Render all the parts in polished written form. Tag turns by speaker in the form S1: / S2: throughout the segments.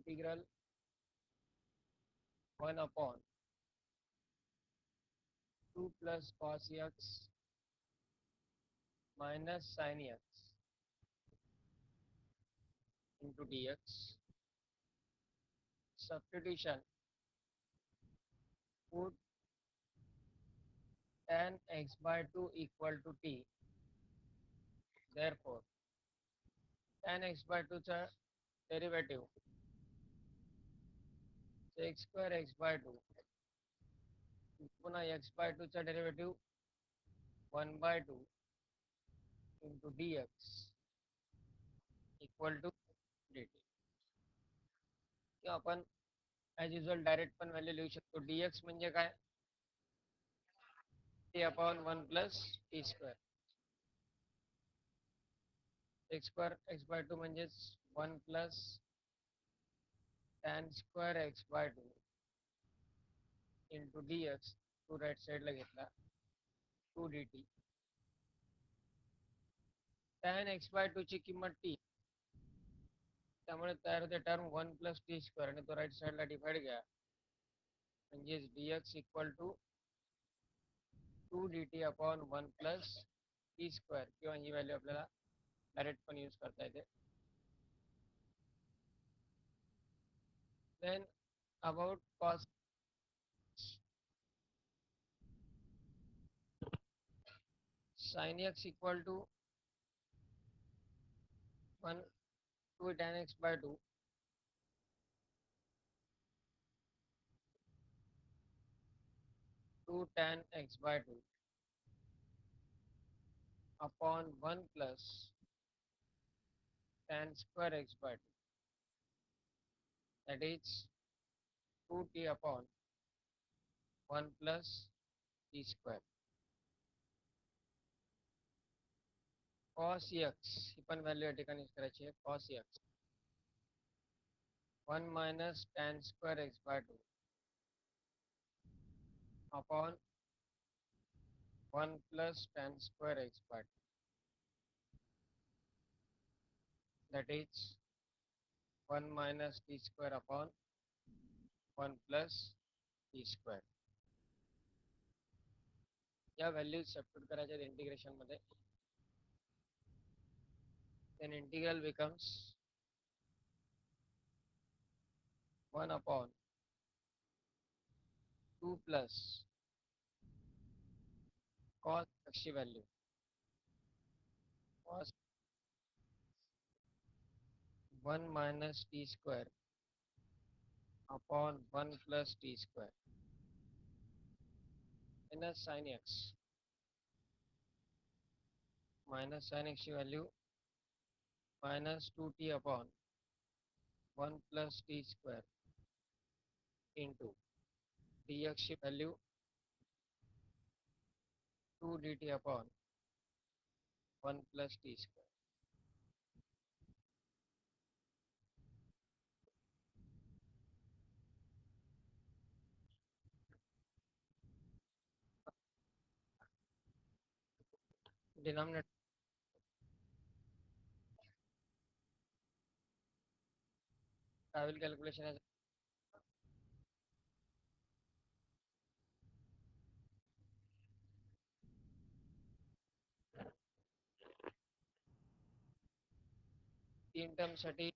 S1: integral 1 upon 2 plus cos x minus sin x into dx. Substitution, put tan x by 2 equal to t. Therefore, tan x by 2 चा derivative x square x by 2 पुन्हा x by 2 चा derivative 1 by 2 into dx equal to dt. किंवा आपण as usual direct पण value लिहू शकतो. dx म्हणजे काय, t upon 1 plus T square. x square x by 2 म्हणजेच 1 plus tan square x by 2 into dx. To right साईडला घेतला 2 dt. tan x by 2 ची किंमत t, त्यामुळे तयार होते टर्म 1 प्लस टी स्क्वेअर आणि तो राईट साईडला डिवाइड घ्या, म्हणजेच dx equal to 2 dt upon 1 plus T square. किंवा ही व्हॅल्यू आपल्याला डायरेक्ट पण यूज करता येते. Then about cos, sin x equal to 1 2 tan x by 2 2 tan x by 2 upon 1 plus tan square x by 2, that is 2t upon 1 plus t square. cos x ही पण value या ठिकाणी करायची आहे. cos x 1 minus tan square x by 2 upon 1 plus tan square x by 2, that is 1 minus t square upon 1 plus t square. या values substitute करायच्या integration मध्ये. then integral becomes 1 upon 2 plus cos x ची value cos 1 minus t square upon 1 plus t square minus sin x ची value minus 2t upon 1 plus t square into dx ची value 2 dt upon 1 plus t square. Denominator काय होईल calculation, तीन टर्मसाठी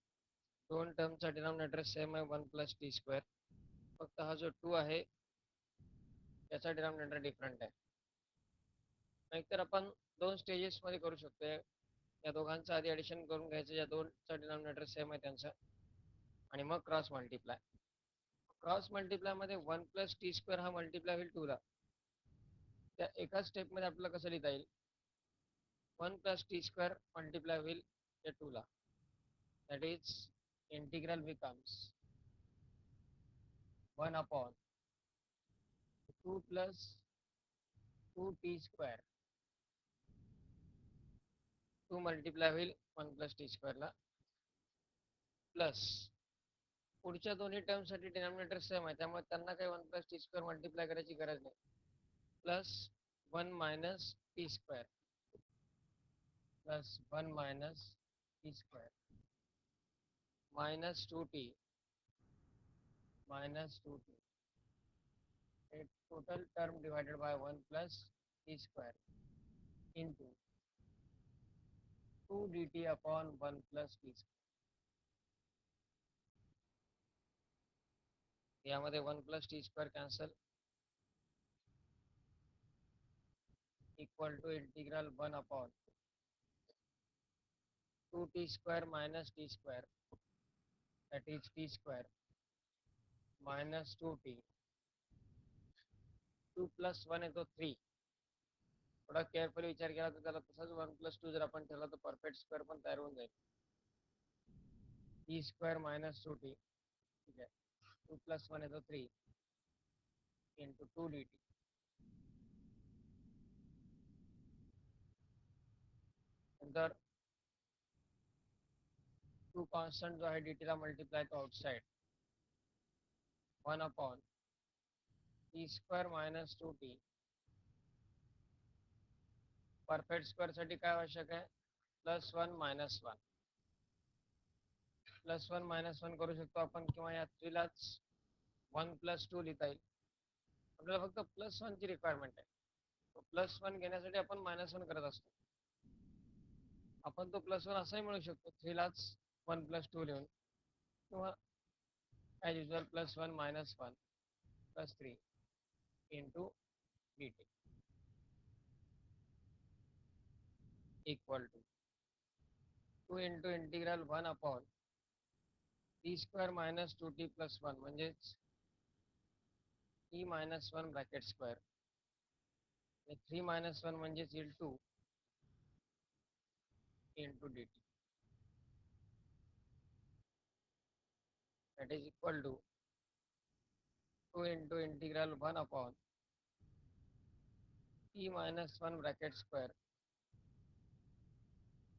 S1: दोन टर्मचा denominator same आहे 1 plus T square. फक्त हा जो 2 आहे त्याचा डिनॉमिनेटर डिफरंट आहे. नाहीतर आपण दोन स्टेजेसमध्ये करू शकतो. या दोघांचं आधी ॲडिशन करून घ्यायचं, या दोनचा डिनॉमिनेटर सेम आहे त्यांचा, आणि मग क्रॉस मल्टिप्लाय. क्रॉस मल्टिप्लायमध्ये 1 प्लस टी स्क्वेअर हा मल्टिप्लाय होईल 2ला. त्या एकाच स्टेपमध्ये आपल्याला कसं लिहिता येईल, 1 प्लस टी स्क्वेअर मल्टिप्लाय होईल त्या 2ला. that is integral becomes 1 upon 2 plus 2t square. 2 multiply होईल 1 plus t square ला, प्लस पुढच्या दोन्ही टर्मसाठी डिनॉमिनेटर सेम आहे त्यामुळे त्यांना काही 1 plus t square मल्टिप्लाय करायची गरज नाही. Plus 1 minus t square plus 1 minus t square minus 2t minus 2t. A total term divided by 1 plus t square into 2 dt upon 1 plus t square. यामध्ये 1 plus t square cancel, equal to integral 1 upon 2t square minus t square, that is t square minus 2t. 2 plus 1 आहे तो 3. थोडा carefully विचार केला तर त्याला तसंच 1 plus 2 जर आपण ठेवला तर परफेक्ट स्क्वेअर पण तयार होऊन जाईल. t square minus 2t, ठीक आहे. 2 plus 1 आहे तो 3 into 2 dt. नंतर 2 कॉन्स्टंट जो आहे dt ला मल्टिप्लाय तो outside 1 upon t square minus 2t. Perfect square साठी काय आवश्यक आहे? Plus 1 minus 1. प्लस 1 मायनस 1 करू शकतो आपण, किंवा या 3 लाच 1 प्लस 2 लिहिता येईल. आपल्याला फक्त प्लस 1 ची रिक्वायरमेंट आहे. प्लस 1 घेण्यासाठी आपण मायनस 1 करत असतो. आपण तो प्लस 1 असाही मिळू शकतो, 3 लाच 1 प्लस 2 लिहून, किंवा as usual plus 1 minus 1 plus 3 into dt equal to 2 into integral 1 upon t square minus 2t plus 1, म्हणजेच t minus 1 bracket square, 3 minus 1 म्हणजेच into dt, that is equal to 2 into integral 1 upon t minus 1 bracket square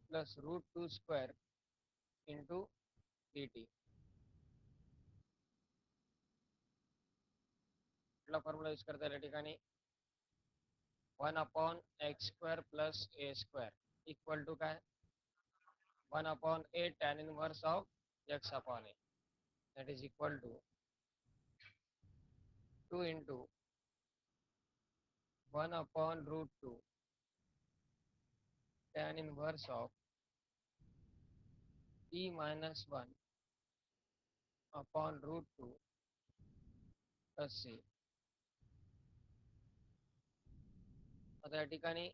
S1: plus root 2 square into dt. कुठला formula use करता या ठिकाणी? 1 upon x square plus a square equal to काय? 1 upon a tan inverse of x upon a, that is equal to 2 into 1 upon root 2 tan inverse of t minus 1 upon root 2 plus c. आता या ठिकाणी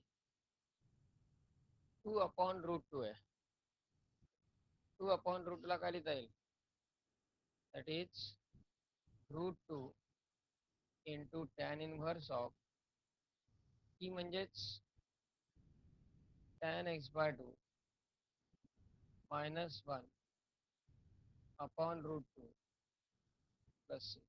S1: 2 upon root 2 आहे. 2 upon root ला काय लिहिता येईल? That is root 2 into tan inverse of T म्हणजेच tan x by 2 minus 1 upon root 2 plus C.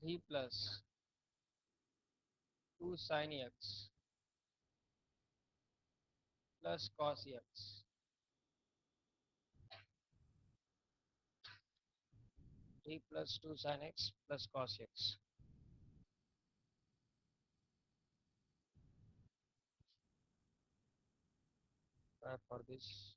S1: Three plus 2 sin x plus cos x, 3 plus 2 sin x plus cos x. For this,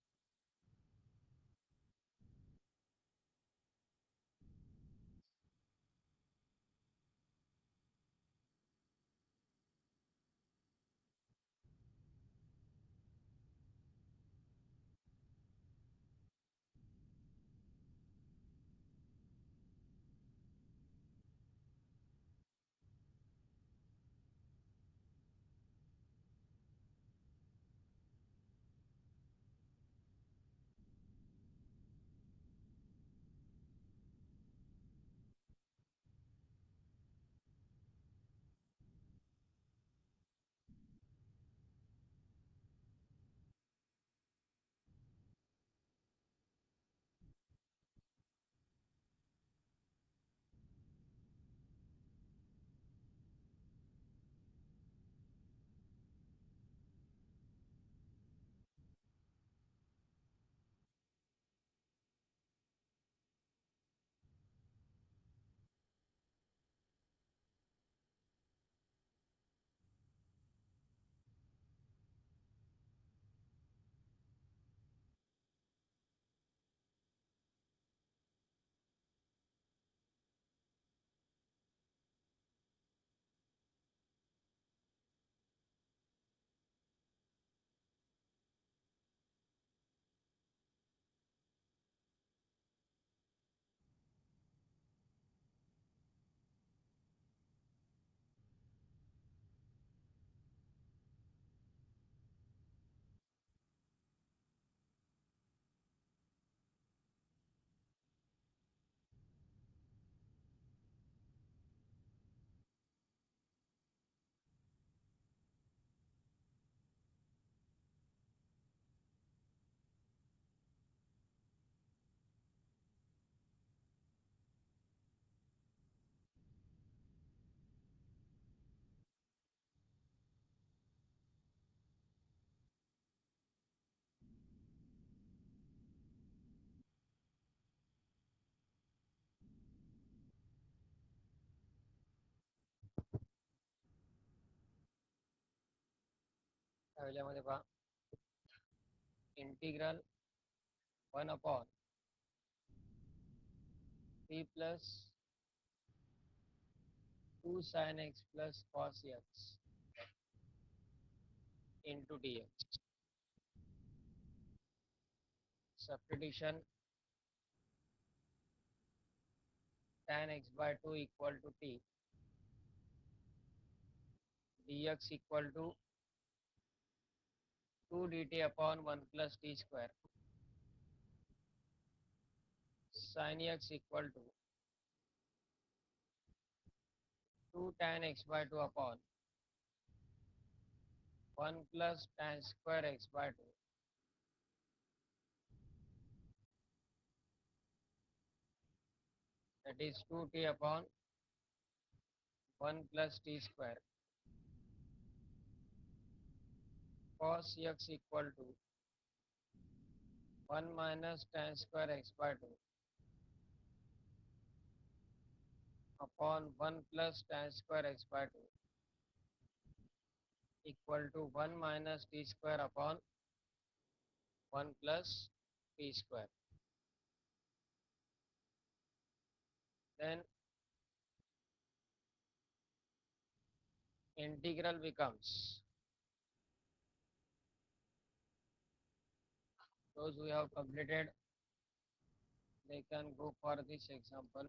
S1: पहिल्यामध्ये पहा integral 1 upon 3 plus 2 sin x plus cos x into dx. Substitution tan x by 2 equal to t, dx equal to 2 dt upon 1 plus t square, sin x equal to 2 tan x by 2 upon 1 plus tan square x by 2, that is 2t upon 1 plus t square, cos x equal to 1 minus tan square x by 2 upon 1 plus tan square x by 2 equal to 1 minus t square upon 1 plus t square. Then integral becomes, those who have completed, they can go for this example.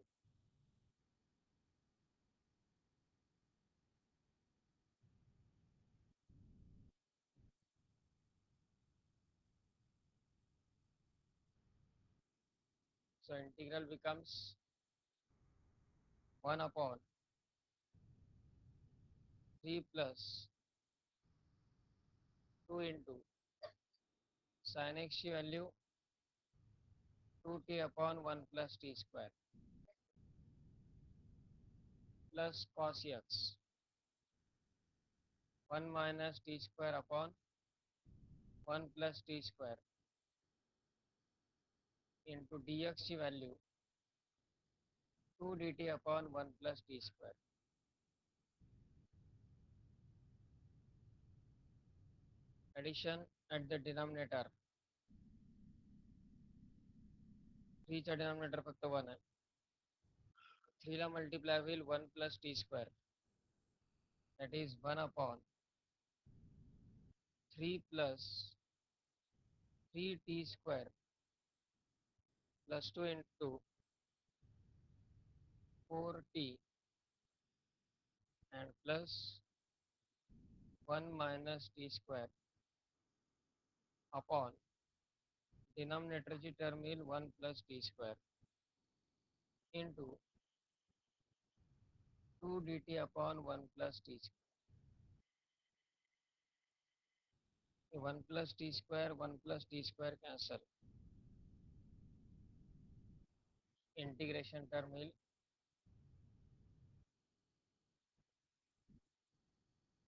S1: So integral becomes 1 upon 3 plus 2 into sin x की value 2t upon 1 plus t square plus cos x 1 minus t square upon 1 plus t square into dx ची value 2 dt upon 1 plus t square. Addition at the denominator. 3 चा denominator फक्त 1 आहे. 3 ला multiply होईल 1 plus t square. That is 1 upon 3 plus 3t square plus 2 into 4t and plus 1 minus t square upon denominator ची term येईल 1 plus t square into 2 dt upon 1 plus t square. 1 plus t square 1 plus t square cancel. Integration term येईल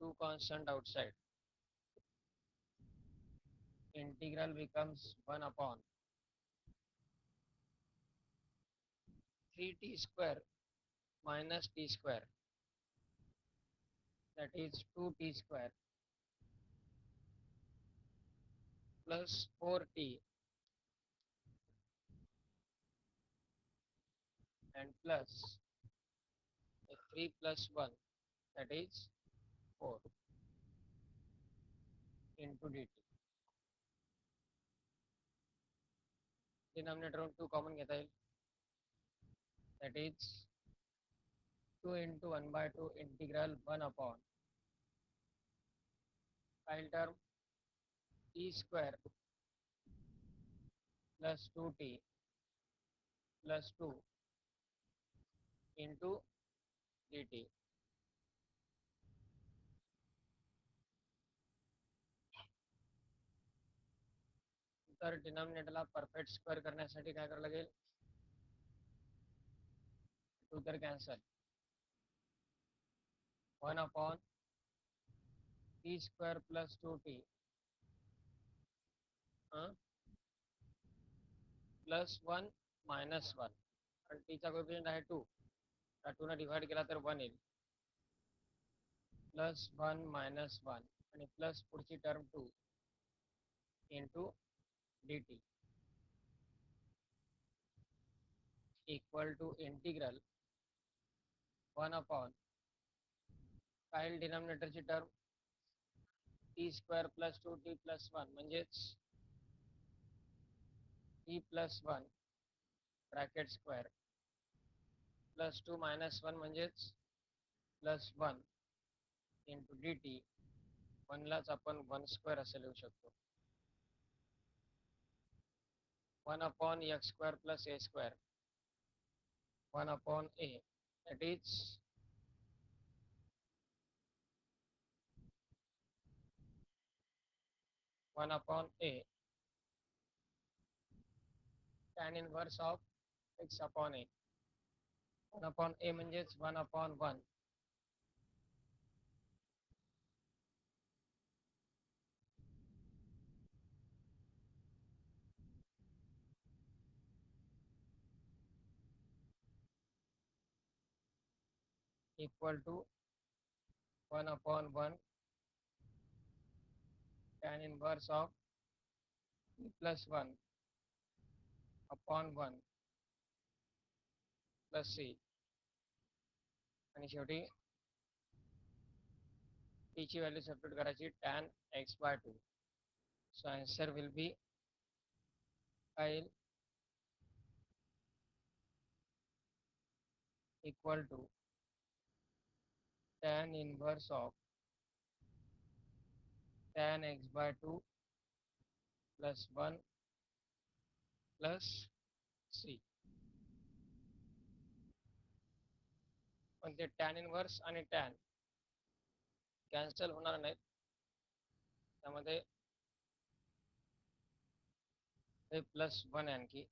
S1: 2 constant outside. Integral becomes 1 upon 3t square minus t square, that is 2t square plus 4t and plus 3 plus 1, that is 4 into dt. Denominator 2 common घेता येईल, that is 2 into 1 by 2 integral 1 upon final term t square plus 2t plus 2 into dt. तर डिनॉमिनेटरला perfect square करण्यासाठी काय करावं लागेल, 2 तर cancel, 1 upon t square plus 2t plus 1 minus 1, कारण टीचा कोएफिशियंट आहे 2, त्या 2 ने डिवाइड केला तर 1 येईल, प्लस 1 मायनस 1 आणि प्लस पुढची term 2 into dt equal to integral 1 upon काही डिनॉमिनेटरची term t square plus 2t plus 1 म्हणजेच t plus 1 bracket square plus 2 minus 1 म्हणजेच प्लस 1 इंटू dt. 1 लाच आपण 1 स्क्वेअर असे लिहू शकतो. 1 upon x square plus a square, 1 upon a, that is 1 upon a tan inverse of x upon a. 1 upon a म्हणजेच 1 upon 1 equal to 1 upon 1 tan inverse of b plus 1 upon 1 plus c. आणि शेवटी t ची value substitute करायची tan x by 2. So answer will be equal to tan inverse of tan x by 2 plus 1 plus c. पण ते tan inverse आणि tan cancel होणार नाहीत, त्यामध्ये हे प्लस 1 आणखी,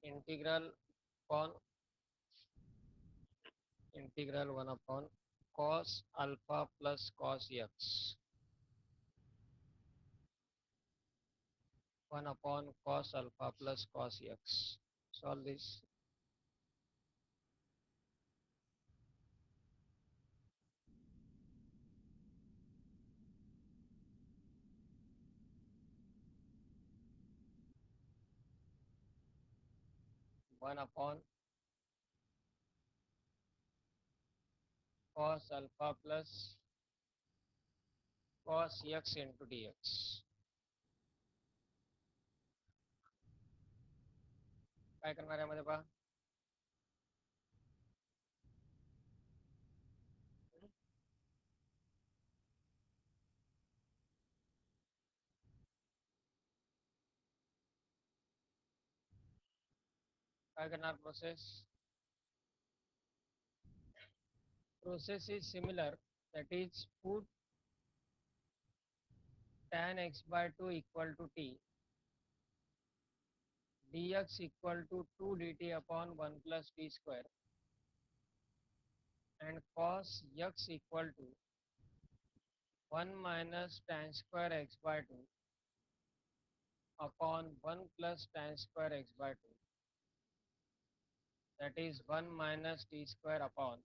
S1: integral upon integral 1 upon cos alpha plus cos x, 1 upon cos alpha plus cos x. Solve this. One upon cos alpha plus cos x into dx. काय करणार आहे यामध्ये पहा, काय करणार process is similar, that is put tan x by 2 equal to t, dx equal to 2 dt upon 1 plus t square, and cos x equal to 1 minus tan square x by 2 upon 1 plus tan square x by 2, that is 1 minus t square upon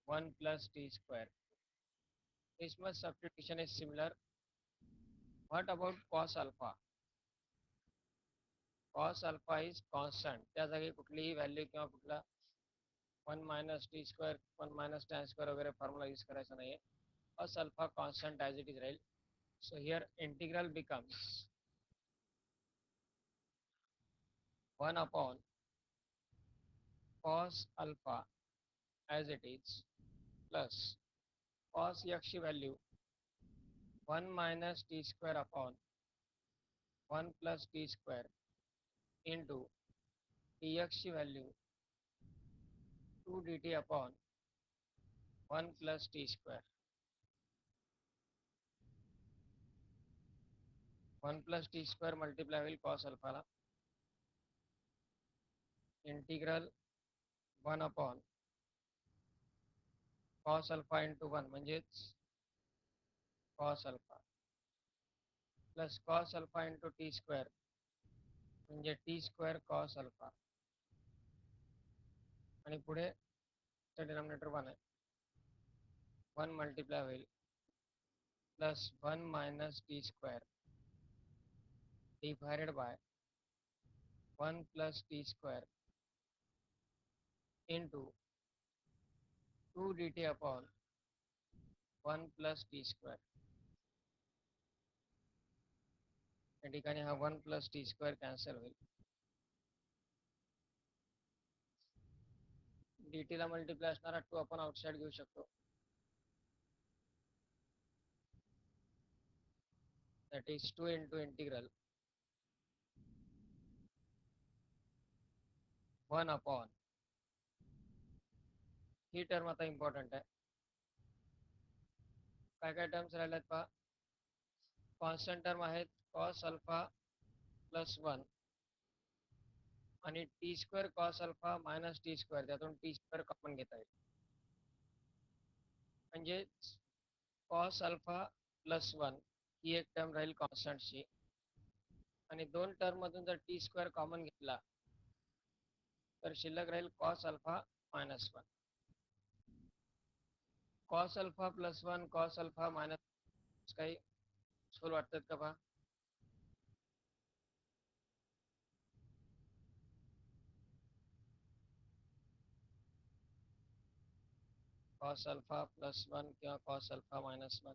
S1: 1 plus t square. This much substitution is similar. What about cos alpha? Cos alpha is constant. त्या जागी कुठलीही value किंवा कुठला 1 minus t square 1 minus tan square वगैरे formula use करायचा नाहीये. Cos alpha constant as it is Raheel. So here integral becomes 1 upon cos alpha as it is plus cos x ची value 1 minus t square upon 1 plus t square into dx ची value 2 dt upon 1 plus t square. 1 plus t square multiply होईल cos alpha ला. Integral 1 upon cos alpha into 1 म्हणजेच cos alpha plus cos alpha into t square म्हणजे t square cos alpha, आणि पुढे denominator 1 आहे, 1 multiply होईल plus 1 minus T square divided by 1 plus T square into 2 D T upon 1 plus T square. या ठिकाणी हा 1 plus T square cancel होईल. D टीला मल्टिप्लाय असणारा 2 आपण आउटसाइड घेऊ शकतो. that is 2 into integral 1 upon, he term आता इम्पॉर्टंट आहे. काय काय टर्म्स राहिल्यात पहा, कॉन्स्टंट टर्म आहेत cos अल्फा प्लस 1 आणि T square cos alpha minus T square, त्यातून टी स्क्वेअर कॉमन घेता येईल. म्हणजे cos अल्फा प्लस 1 ही एक टर्म राहील कॉन्स्टंटची, आणि दोन टर्म मधून जर टी स्क्वेअर कॉमन घेतला तर शिल्लक राहील cos alpha minus 1. cos alpha plus 1 cos alpha minus काही सोल वाटतात का पहा. cos अल्फा प्लस 1 किंवा cos अल्फा मायनस 1.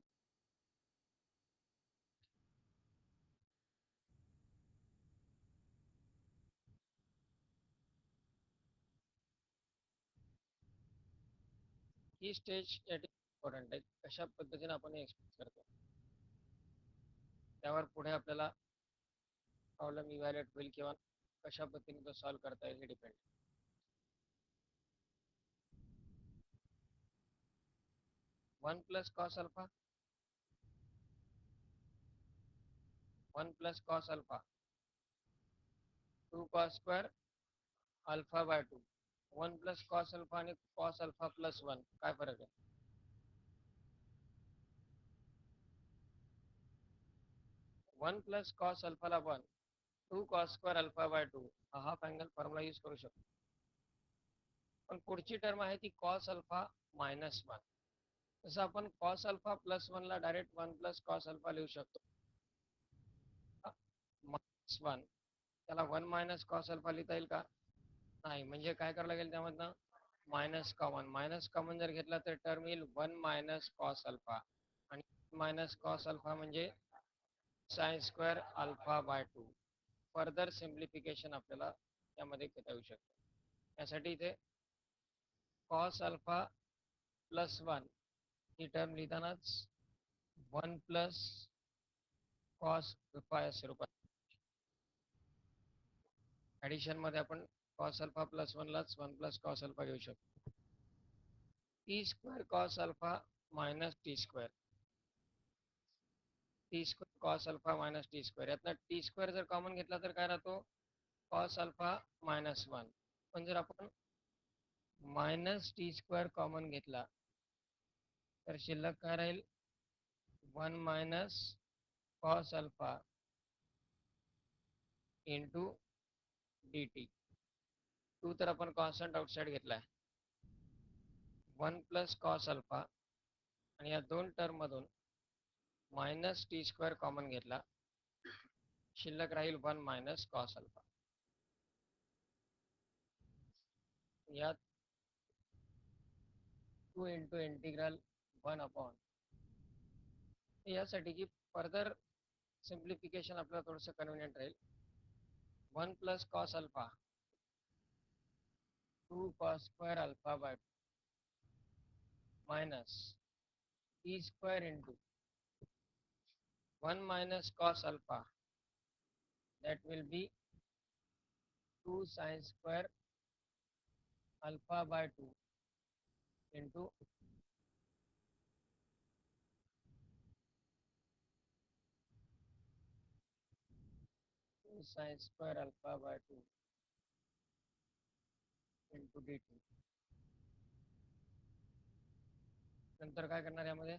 S1: ही स्टेज इम्पॉर्टंट आहे, कशा पद्धतीने आपण एक्सप्रेस करतो त्यावर पुढे आपल्याला प्रॉब्लेम इव्हॅल्युएट होईल किंवा कशा पद्धतीने तो सॉल्व्ह करता येईल हे depend. 1 plus cos alpha 1 plus cos alpha 2 cos square alpha by two. 1 plus cos alpha आणि कॉस अल्फा प्लस 1 काय फरक आहे? 1 प्लस कॉस अल्फाला 1, 2 cos square alpha by two हा हाफ अँगल फॉर्म्युला यूज करू शकतो. पण पुढची टर्म आहे ती कॉस अल्फा मायनस 1. तसं आपण कॉस अल्फा प्लस 1 ला डायरेक्ट 1 प्लस कॉस अल्फा लिहू शकतो. मायनस 1 त्याला 1 मायनस कॉस अल्फा लिहिता येईल का? नाही. म्हणजे काय करायला लागेल त्यामधनं? मायनस कॉमन जर घेतला तर टर्म येईल 1 मायनस कॉस अल्फा, आणि मायनस कॉस अल्फा म्हणजे sign square alpha by to. Further simplification आपल्याला यामध्ये घेता येऊ शकते. यासाठी इथे कॉस अल्फा प्लस 1 ही टर्म लिहितानाच 1 प्लस कॉस अल्फा या स्वरूपात, ॲडिशन मध्ये आपण कॉस अल्फा प्लस 1 लाच 1 प्लस कॉस अल्फा घेऊ शकतो. T square cos alpha minus T square, T square cos alpha minus T square. यातनं टी स्क्वेअर जर कॉमन घेतला तर काय राहतो? Cos alpha minus 1. पण जर आपण मायनस टी स्क्वेअर कॉमन घेतला तर शिल्लक काय राहील? 1 minus cos alpha into D t. टू तर आपण कॉन्स्टंट आउटसाइड घेतलाय. 1 प्लस कॉस अल्फा आणि या दोन टर्म मधून मायनस टी स्क्वेअर कॉमन घेतला, शिल्लक राहील 1 मायनस कॉस अल्फा. यात 2 इंटू इंटिग्रल 1 अपॉन, यासाठी की फर्दर सिम्प्लिफिकेशन आपल्याला थोडंसं convenient Raheel. 1 plus cos alpha 2 cos square alpha bye minus T square into 1 minus cos alpha, that will be 2 sin square alpha by 2 into 2 sin square alpha by 2 into dt. नंतर काय करणार यामध्ये?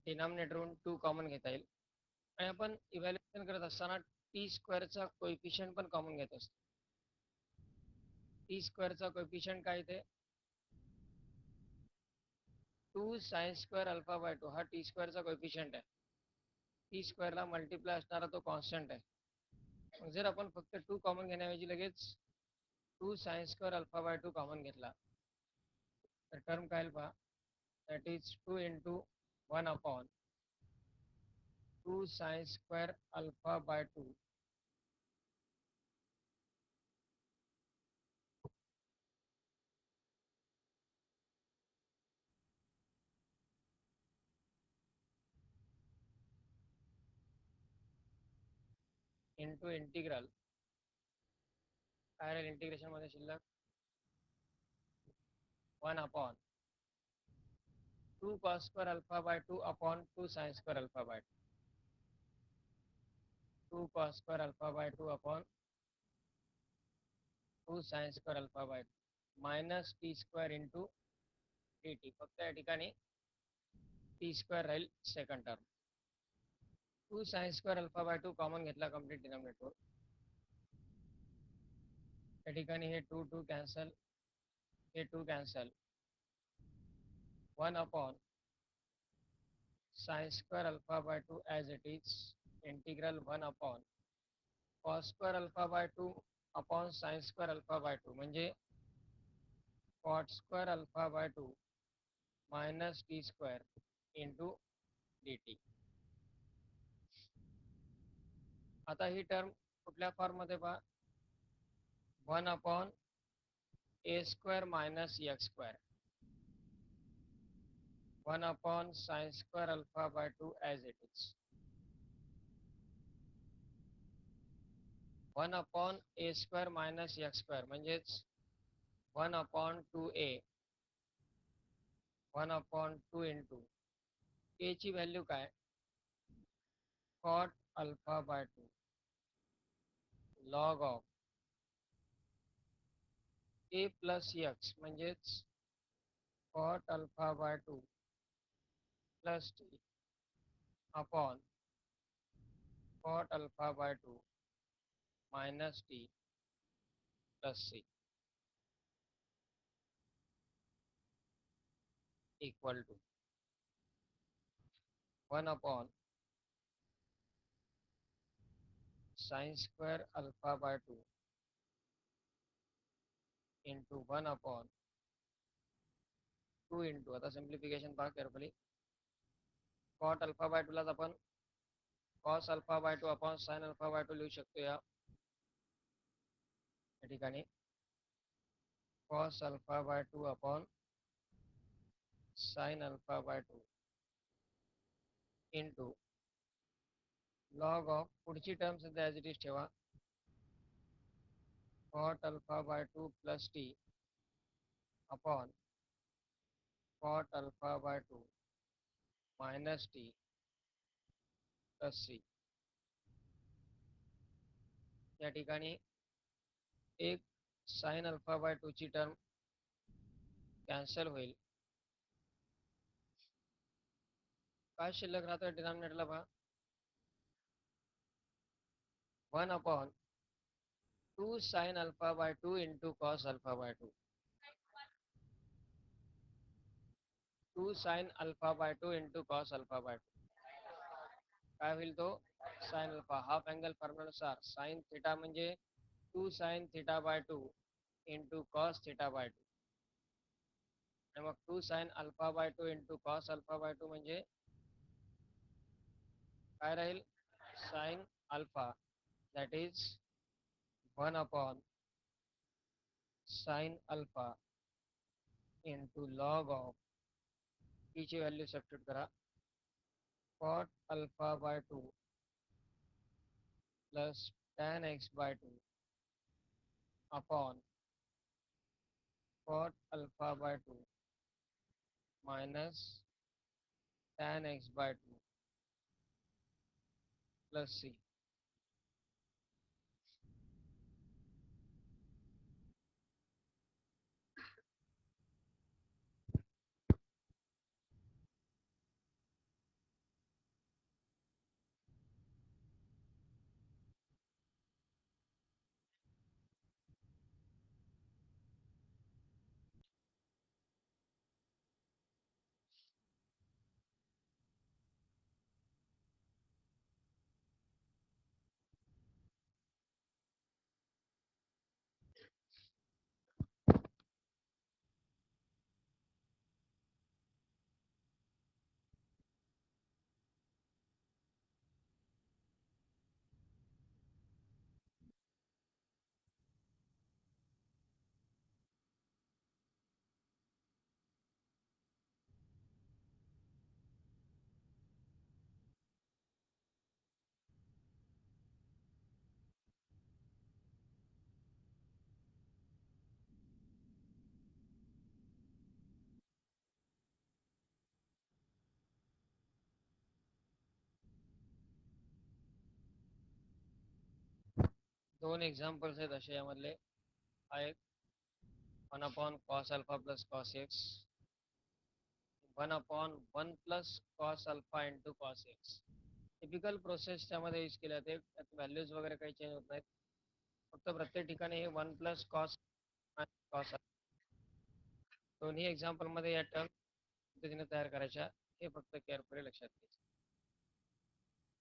S1: डिनॉमिनेटरहून 2 common घेता येईल, आणि आपण evaluation करत असताना टी स्क्वेअरचा कोएफिशियंट पण कॉमन घेत असतो. टी स्क्वेअरचा कोएफिशियंट काय इथे? 2 sin स्क्वेअर अल्फा बाय 2 हा टी स्क्वेअरचा कोएफिशियंट आहे. टी स्क्वेअरला मल्टिप्लाय असणारा तो कॉन्स्टंट आहे. जर आपण फक्त 2 कॉमन घेण्याऐवजी लगेच 2 sin square alpha by 2 common घेतला तर टर्म काय येईल पहा? that is 2 into 1 upon 2 sin square alpha by 2 into integral काय राहील इंटिग्रेशन मध्ये शिल्लक? 1 upon 2 cos square alpha by 2 upon 2 sin square alpha by 2 cos square alpha by 2 upon 2 sin square alpha by 2 minus t square into dt. फक्त या ठिकाणी t square Raheel second term. 2 sin square alpha by 2 common घेतला complete denominator. या ठिकाणी हे 2 2 cancel, hey 2 cancel. 1 upon sin square alpha by 2 as it is integral 1 upon cos square alpha by 2 upon sin square alpha by 2 म्हणजे cot square alpha by 2 minus t square into dt. आता ही term कुठल्या form मध्ये पहा? 1 upon a square minus x square, 1 upon sin square alpha by 2 as it is, 1 upon a square minus x square म्हणजेच 1 upon 2a, 1 upon 2 into a ची value काय? cot alpha by 2 log of A plus X म्हणजेच cot alpha by 2 plus T upon cot alpha by 2 minus T plus C equal to 1 upon sine square alpha by 2 into 1 upon 2 into, आता simplification पहा carefully, cot alpha by 2 लाच आपण cos alpha by 2 upon sine alpha by 2 लिहू शकतो या ठिकाणी. Cos alpha by 2 upon sine alpha by 2 into log of, पुढची term सध्या ॲज इट इज ठेवा, cot alpha by 2 plus T upon cot alpha by 2 minus T plus सी. या ठिकाणी एक साइन अल्फा बाय 2 ची टर्म कॅन्सल होईल. काय शिल्लक राहतं डिनॉमिनेटरला पहा, 1 upon 2 sine alpha by 2 into cos alpha by 2, 2 sine alpha by 2 into cos alpha by 2 काय होईल तो साइन अल्फा. हाफ अँगल फॉर्म्युलानुसार साइन थिटा म्हणजे 2 sine theta by 2 into cos theta by 2, आणि मग 2 sine alpha by 2 into cos alpha by 2 म्हणजे काय राहील, sine alpha, that is 1 upon sine alpha into log of, T ची value substitute करा, cot alpha by 2 plus tan X by 2 upon cot alpha by 2 minus tan X by 2 plus C. दोन examples आहेत असे यामधले. हा एक 1 upon cos alpha plus cos X, 1 upon 1 plus cos alpha into cos X. Typical process त्यामध्ये use केल्या जाते, त्यात व्हॅल्यूज वगैरे काही चेंज होत नाहीत, फक्त प्रत्येक ठिकाणी हे 1 प्लस कॉस कॉस, दोन्ही एक्झाम्पलमध्ये या टर्म पद्धतीने तयार करायच्या, हे फक्त केअरफुली लक्षात घ्यायचं.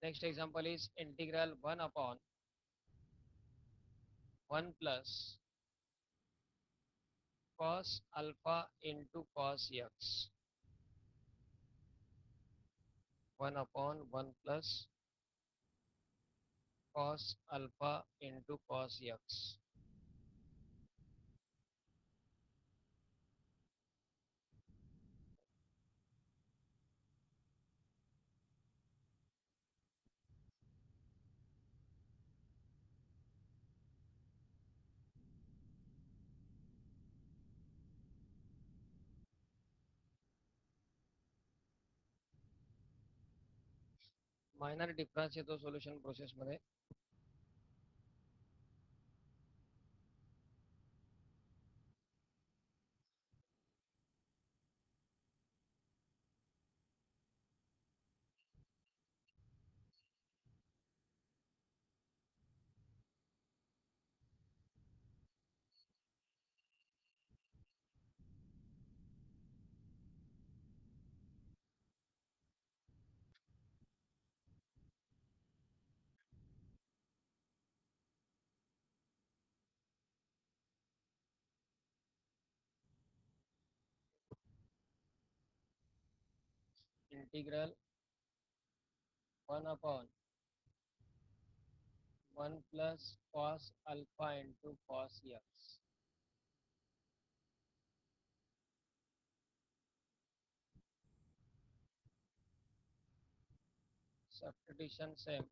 S1: Next example is integral 1 upon 1 plus cos alpha into cos x, 1 upon 1 plus cos alpha into cos x. Minor difference येतो सोल्युशन प्रोसेसमध्ये. Integral 1/1 plus cos alpha into cos x. Substitution same.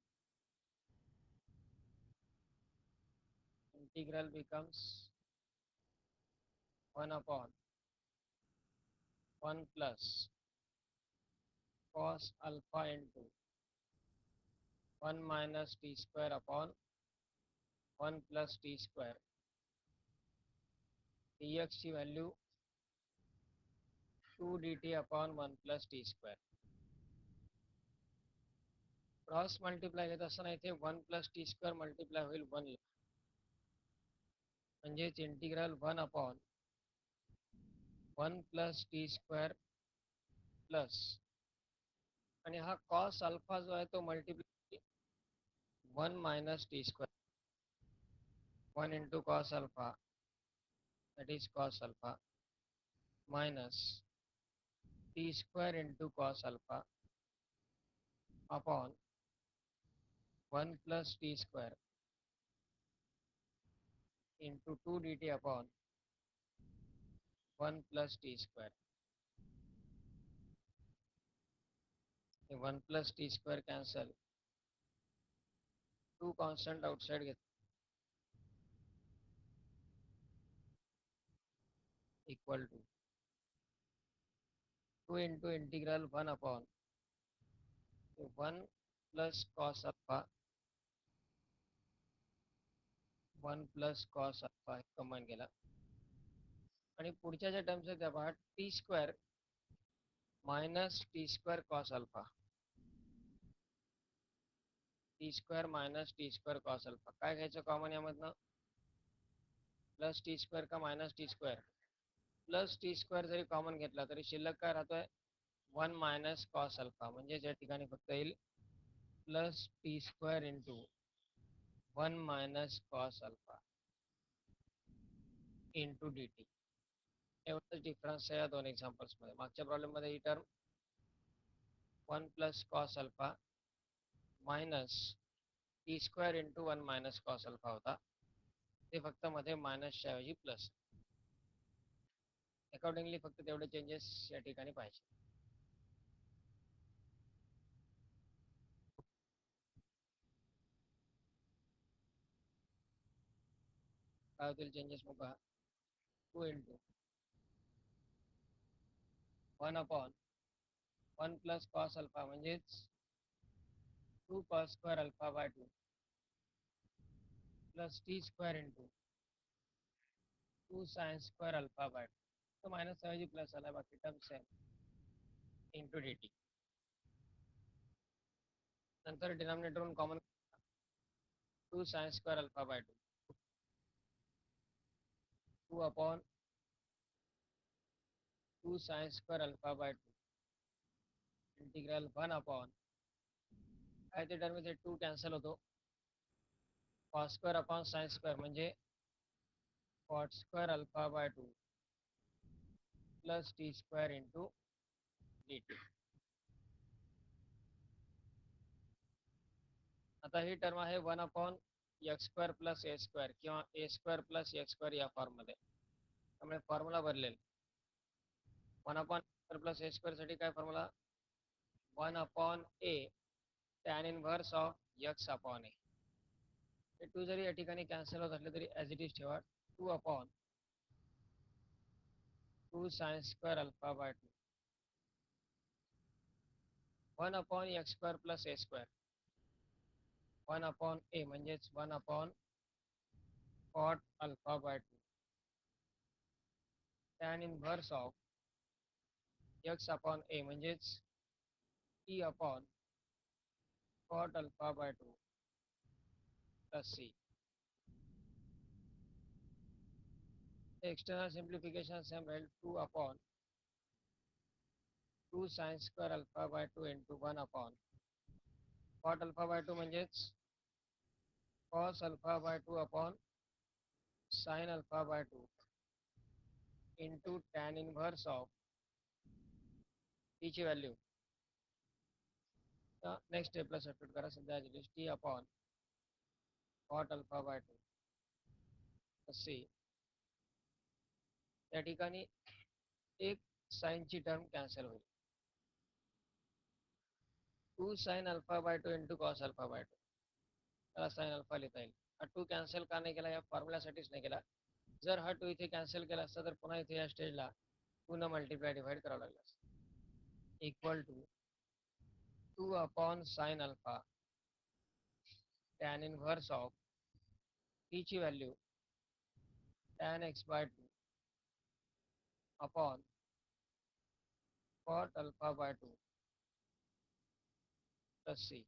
S1: Integral becomes 1/1 plus cos alpha into 1 minus t square upon 1 plus t square. dx ची value 2 dt upon 1 plus t square. Cross multiply घेत असताना इथे 1 plus t square multiply होईल 1 ला, म्हणजेच integral 1/1 plus t square plus आणि हा cos alpha जो आहे तो multiply 1 minus t square, 1 into cos alpha, that is cos alpha, minus t square into cos alpha upon 1 plus t square into 2 dt upon 1 plus t square. 1 plus t square cancel, 2 constant outside get equal to 2 into integral 1/1 plus cos alpha 1 plus cos alpha common गेला आणि पुढच्या ज्या terms आहेत त्या पहा t square minus t square cos alpha, t square minus t square cos alpha काय घ्यायचं common यामधनं, प्लस टी स्क्वेअर का minus T square, plus T square जरी कॉमन घेतला तरी शिल्लक काय राहतोय 1 मायनस कॉस अल्फा, म्हणजे या ठिकाणी फक्त येईल plus T square into 1 minus cos alpha into D T. एवढंच डिफरन्स आहे या दोन एक्झाम्पल्समध्ये. मागच्या प्रॉब्लेममध्ये ही term 1 plus cos alpha minus T square into 1 minus cos alpha होता, ते फक्त मध्ये मायनसच्या ऐवजी प्लस. अकॉर्डिंगली फक्त तेवढे चेंजेस या ठिकाणी पाहिजे. काय होतील चेंजेस मग पहा, 2 इंटू 1/1 प्लस कॉस अल्फा म्हणजेच 2 cos square alpha by 2 plus T square into 2 sine square alpha by 2, तो मायनस ऐवजी प्लस आला, बाकी term same into D t. नंतर डिनॉमिनेटरवरून common 2 sine square alpha by 2 2 upon 2 sine square alpha by 2 integral 1/, काय ते term इथे 2 cancel होतो, cos square upon sine square म्हणजे cot square alpha by 2 plus T square into D T. आता ही term आहे 1/x² plus ए square किंवा a² plus x² या फॉर्ममध्ये, त्यामुळे फॉर्म्युला बदलेल. 1/x² प्लस a² साठी काय formula, 1/a tan inverse of x upon a. हे 2 जरी या ठिकाणी कॅन्सल होत असले तरी ॲज इट इज ठेवा, 2/2 sine square alpha by 2 1/x² plus a², 1/a म्हणजेच 1/cot alpha by 2 tan inverse of x upon a म्हणजेच t upon cot alpha by 2 plus c. External simplification same राहील, 2/2 sine square alpha by 2 into 1/cot alpha by 2 म्हणजेच cos alpha by 2 upon sine alpha by 2 into tan inverse of T ची value next स्टेपला substitute करा. सध्या as it is t upon cot alpha by 2 c. त्या ठिकाणी एक साईनची term cancel होईल. 2 sine alpha by 2 into cos alpha by 2. त्याला साइन अल्फा लिहिता येईल. हा 2 कॅन्सल का नाही केला? या फॉर्म्युल्यासाठीच नाही केला. जर हा 2 इथे कॅन्सल केला असता तर पुन्हा इथे या स्टेजला 2 न मल्टिप्लाय डिवाइड करावं लागलं असतं. Equal to 2 upon sine alpha tan inverse of T ची value tan x by 2 upon cot alpha by 2 plus सी.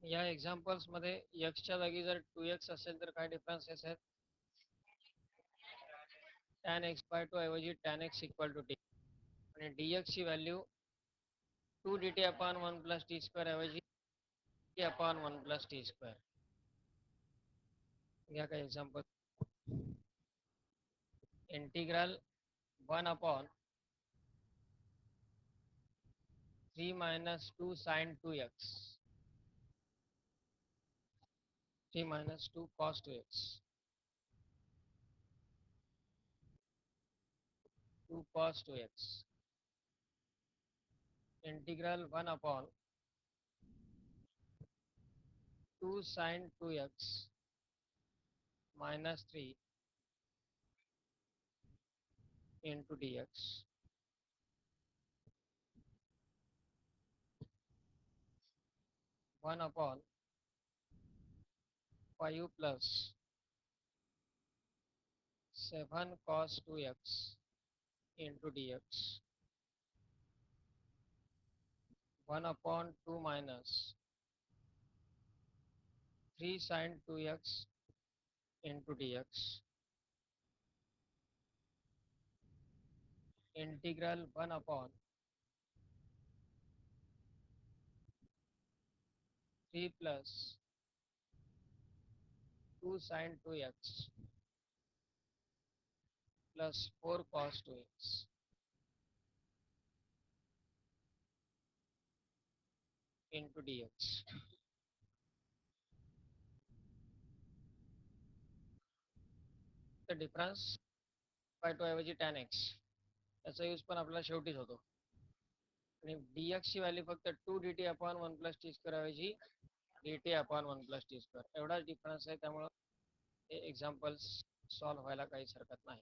S1: या एक्झाम्पल्स मध्ये एक्सच्या जागी जर 2x असेल तर काय डिफरन्सेस आहेत? टॅन एक्स बाय 2 ऐवजी tan x equal to t आणि dx ची value 2 dt upon 1 plus T square ऐवजी t upon 1 plus T square. घ्या काही example. Integral 1 upon 3 minus 2 sine 2x 3 minus 2 cos 2x 2 cos 2x. Integral 1 upon 2 sin 2x minus 3 into dx. 1 upon 5 plus 7 cos 2x into dx. 1 upon 2 minus 3 sin 2x into dx. Integral 1 upon 3 plus 2 sin 2x plus 4 cos 2x into dx. The difference by 2 ऐवजी tan x त्याचा use पण आपल्याला शेवटीच होतो. आणि dx ची value फक्त 2 dt upon 1 plus T square ऐवजी dt upon 1 plus T square एवढाच डिफरन्स आहे. त्यामुळे हे एक्झाम्पल्स सॉल्व्ह व्हायला काहीच हरकत नाही.